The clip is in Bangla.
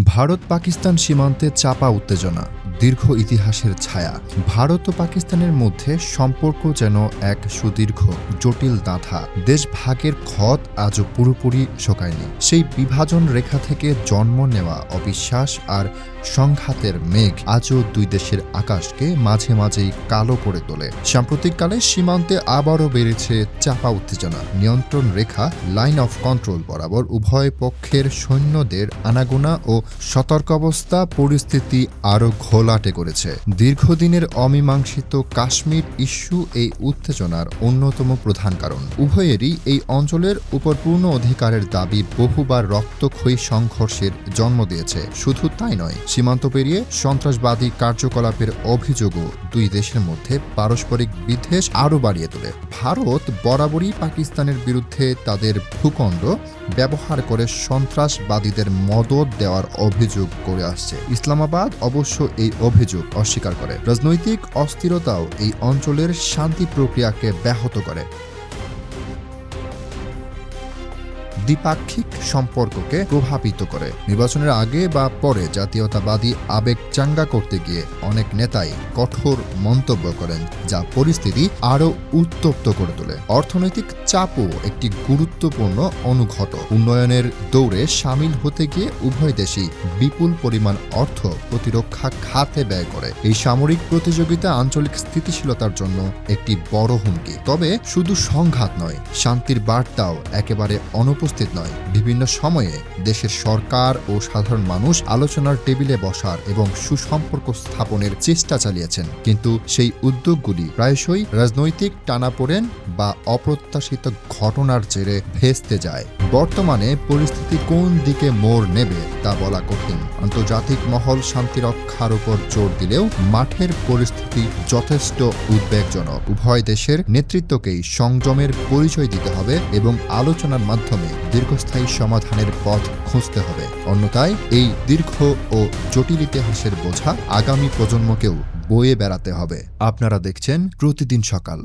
ভারত পাকিস্তান সীমান্তে চাপা উত্তেজনা, দীর্ঘ ইতিহাসের ছায়া। ভারত ও পাকিস্তানের মধ্যে সম্পর্ক যেন এক সুদীর্ঘ জটিল দাঁথা। দেশ ভাগের ক্ষত আজও পুরোপুরি শোকায়নি। সেই বিভাজন রেখা থেকে জন্ম নেওয়া অবিশ্বাস আর সংঘাতের মেঘ আজও দুই দেশের আকাশকে মাঝে মাঝেই কালো করে তোলে। সাম্প্রতিককালে সীমান্তে আবারও বেড়েছে চাপা উত্তেজনা। নিয়ন্ত্রণ রেখা লাইন অফ কন্ট্রোল বরাবর উভয় পক্ষের সৈন্যদের আনাগোনা ও সতর্কাবস্থা পরিস্থিতি আরও ঘোলাটে করেছে। দীর্ঘদিনের অমীমাংসিত কাশ্মীর ইস্যু এই উত্তেজনার অন্যতম প্রধান কারণ। উভয়েরই এই অঞ্চলের উপর পূর্ণ অধিকারের দাবি বহুবার রক্তক্ষয়ী সংঘর্ষের জন্ম দিয়েছে। শুধু তাই নয়, সীমান্ত পেরিয়ে সন্ত্রাসবাদী কার্যকলাপের অভিযোগও দুই দেশের মধ্যে পারস্পরিক বিদ্বেষ আরও বাড়িয়ে তোলে। ভারত বরাবরই পাকিস্তানের বিরুদ্ধে তাদের ভূখণ্ড ব্যবহার করে সন্ত্রাসবাদীদের মদদ দেওয়ার অভিযোগ করে আসছে। ইসলামাবাদ অবশ্য এই অভিযোগ অস্বীকার করে। রাজনৈতিক অস্থিরতাও এই অঞ্চলের শান্তি প্রক্রিয়াকে ব্যাহত করে। দ্বিপাক্ষিক সম্পর্ককে প্রভাবিত করে। নির্বাচনের আগে বা পরে জাতীয়তাবাদী আবেগ চাঙ্গা করতে গিয়ে অনেক নেতাই কঠোর মন্তব্য করেন, যা পরিস্থিতি আরও উত্তপ্ত করে তোলে। অর্থনৈতিক চাপও একটি গুরুত্বপূর্ণ অনুঘটক। উন্নয়নের দৌড়ে সামিল হতে গিয়ে উভয় দেশই বিপুল পরিমাণ অর্থ প্রতিরক্ষা খাতে ব্যয় করে। এই সামরিক প্রতিযোগিতা আঞ্চলিক স্থিতিশীলতার জন্য একটি বড় হুমকি। তবে শুধু সংঘাত নয়, শান্তির বার্তাও একেবারে অনুপস্থিত নয়। বিভিন্ন সময়ে দেশের সরকার ও সাধারণ মানুষ আলোচনার টেবিলে বসার এবং সুসম্পর্ক স্থাপনের চেষ্টা চালিয়েছেন, কিন্তু সেই উদ্যোগগুলি প্রায়শই রাজনৈতিক টানাপোড়েন বা অপ্রত্যাশিত ঘটনার জেরে ভেস্তে যায়। বর্তমানে পরিস্থিতি কোন দিকে মোড় নেবে তা বলা কঠিন। আন্তর্জাতিক মহল শান্তি রক্ষার উপর জোর দিলেও মাঠের পরিস্থিতি যথেষ্ট উদ্বেগজনক। উভয় দেশের নেতৃত্বকেই সংযমের পরিচয় দিতে হবে এবং আলোচনার মাধ্যমে দীর্ঘস্থায়ী সমাধানের পথ খুঁজতে হবে। অন্যথায় এই দীর্ঘ ও জটিল ইতিহাসের বোঝা আগামী প্রজন্মকেও বয়ে বেড়াতে হবে। আপনারা দেখছেন প্রতিদিন সকাল।